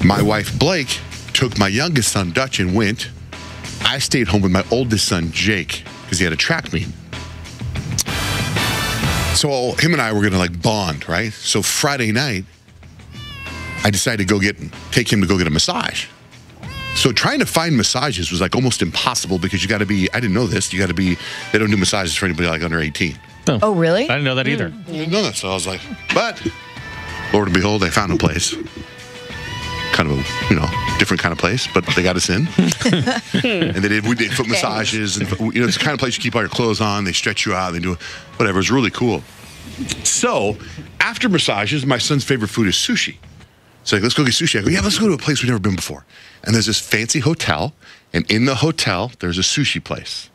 My wife, Blake, took my youngest son, Dutch, and went. I stayed home with my oldest son, Jake, because he had a track meet. So him and I were going to like bond, right? So Friday night, I decided to take him to go get a massage. So trying to find massages was like almost impossible because you got to be, I didn't know this, they don't do massages for anybody like under 18. Oh, really? I didn't know that either. I didn't know that, so I was like, but Lord and behold, I found a place. Kind of a, different kind of place, but they got us in. And we did foot massages, and it's the kind of place you keep all your clothes on. They stretch you out. They do whatever. It's really cool. So after massages, my son's favorite food is sushi. So let's go get sushi. I go, yeah, let's go to a place we've never been before. And there's this fancy hotel, and in the hotel there's a sushi place.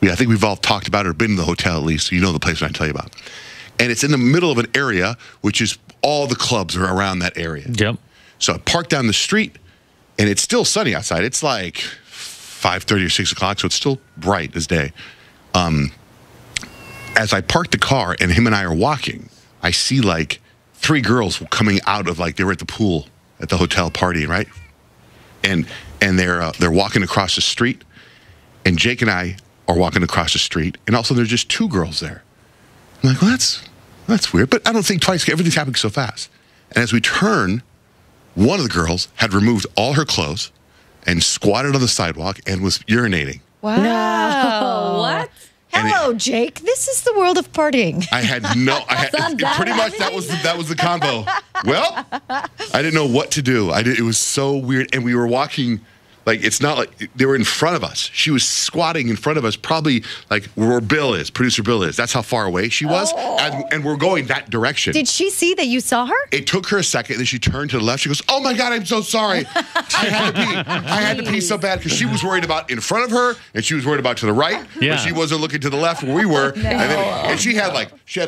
I think we've all talked about it or been in the hotel at least, so you know the place I tell you about. And it's in the middle of an area, which is all the clubs are around that area. Yep. So I parked down the street, and it's still sunny outside. It's like 5:30 or 6 o'clock, so it's still bright as day. As I parked the car and him and I are walking, I see like 3 girls coming out of they were at the pool at the hotel party, right? And they're walking across the street, and Jake and I are walking across the street, and also there's just 2 girls there. I'm like, well, that's weird, but I don't think twice. Everything's happening so fast. And as we turn, one of the girls had removed all her clothes and squatted on the sidewalk and was urinating. Wow. No. What? Hello, Jake. This is the world of partying. I had pretty much that was the combo. Well, I didn't know what to do. It was so weird, and we were walking. It's not like they were in front of us. She was squatting in front of us, probably like where producer Bill is. That's how far away she was. And we're going that direction. Did she see that you saw her? It took her a second, then she turned to the left. She goes, oh my God, I'm so sorry. I had to pee. I had to pee so bad because she was worried about in front of her, and she was worried about to the right, but she wasn't looking to the left where we were. No. And she had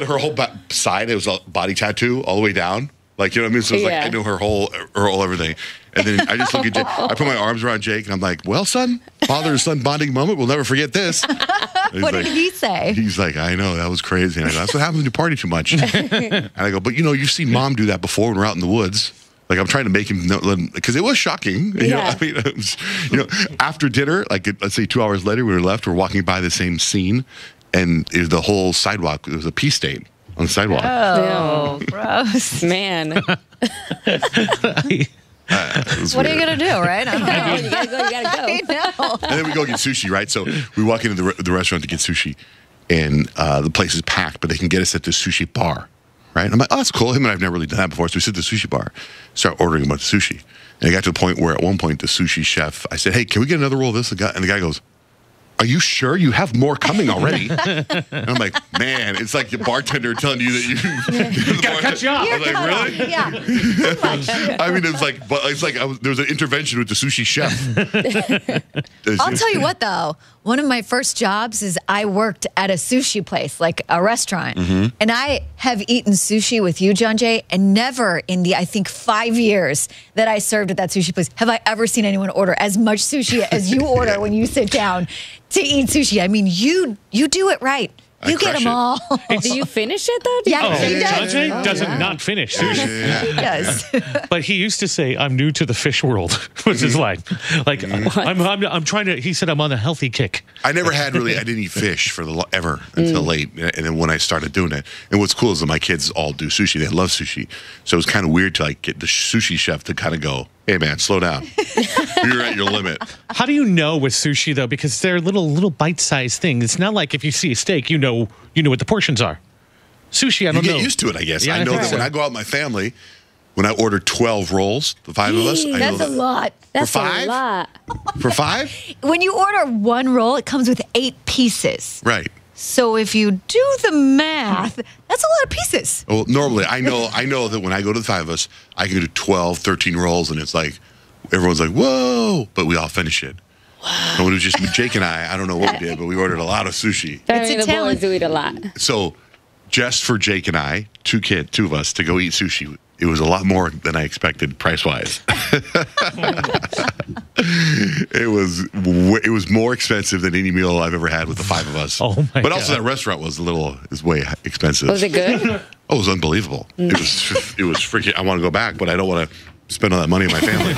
her whole side. It was a body tattoo all the way down. You know what I mean? So it was I knew her whole everything. And then I just look at Jake. I put my arms around Jake, and I'm like, well, son, father and son bonding moment. We'll never forget this. What did he say? He's like, I know, that was crazy. And I go, that's what happens when you party too much. And I go, but you've seen mom do that before when we're out in the woods. I'm trying to make him know, because it was shocking. After dinner, let's say 2 hours later, we were left, we're walking by the same scene, and the whole sidewalk, it was a pee stain on the sidewalk. Oh, gross. Man. What are you going to do, right? I know. You gotta go. I know. And then we go get sushi, right? So we walk into the restaurant to get sushi, and the place is packed, but they can get us at the sushi bar, right? And I'm like, oh, that's cool. Him and I have never really done that before. So we sit at the sushi bar, start ordering a bunch of sushi. And it got to the point where at one point the sushi chef, I said, hey, can we get another roll of this? And the guy goes, are you sure you have more coming already? And I'm like, man, it's like the bartender telling you that you gotta cut you off. I was like, really? Yeah. I mean, there was an intervention with the sushi chef. I'll tell you what, though. One of my first jobs is I worked at a sushi place, like a restaurant. Mm-hmm. And I have eaten sushi with you, Johnjay, and never in the, I think, 5 years that I served at that sushi place have I ever seen anyone order as much sushi as you order when you sit down to eat sushi. I mean, you do it right. You get them all. Do you finish it, though? Yeah, he does. Johnjay doesn't not finish sushi. He does. But he used to say, I'm new to the fish world, which is like I'm trying to, he said, I'm on a healthy kick. I didn't eat fish for ever until late. And then when I started doing it, and what's cool is that my kids all do sushi. They love sushi. So it was kind of weird to get the sushi chef to kind of go, hey man, slow down. You're at your limit. How do you know with sushi though? Because they're little bite-sized things. It's not like if you see a steak, you know what the portions are. Sushi, I don't know. You get used to it, I guess. Yeah, I know that when I go out with my family, when I order 12 rolls, the 5 of us, I know That's that. a lot. That's For 5? a lot. For 5? When you order one roll, it comes with 8 pieces. Right. So if you do the math, that's a lot of pieces. Well, normally, I know that when I go to the 5 of us, I can do 12, 13 rolls, and it's like, everyone's like, whoa, but we all finish it. Wow. And when it was just Jake and I don't know what we did, but we ordered a lot of sushi. It's a the talent. boys do eat a lot. So just for Jake and I, two of us, to go eat sushi, it was a lot more than I expected price-wise. It was more expensive than any meal I've ever had with the 5 of us. Oh my But also God. that restaurant was way expensive. Was it good? Oh, it was unbelievable. It was freaking. I want to go back, but I don't want to spend all that money on my family.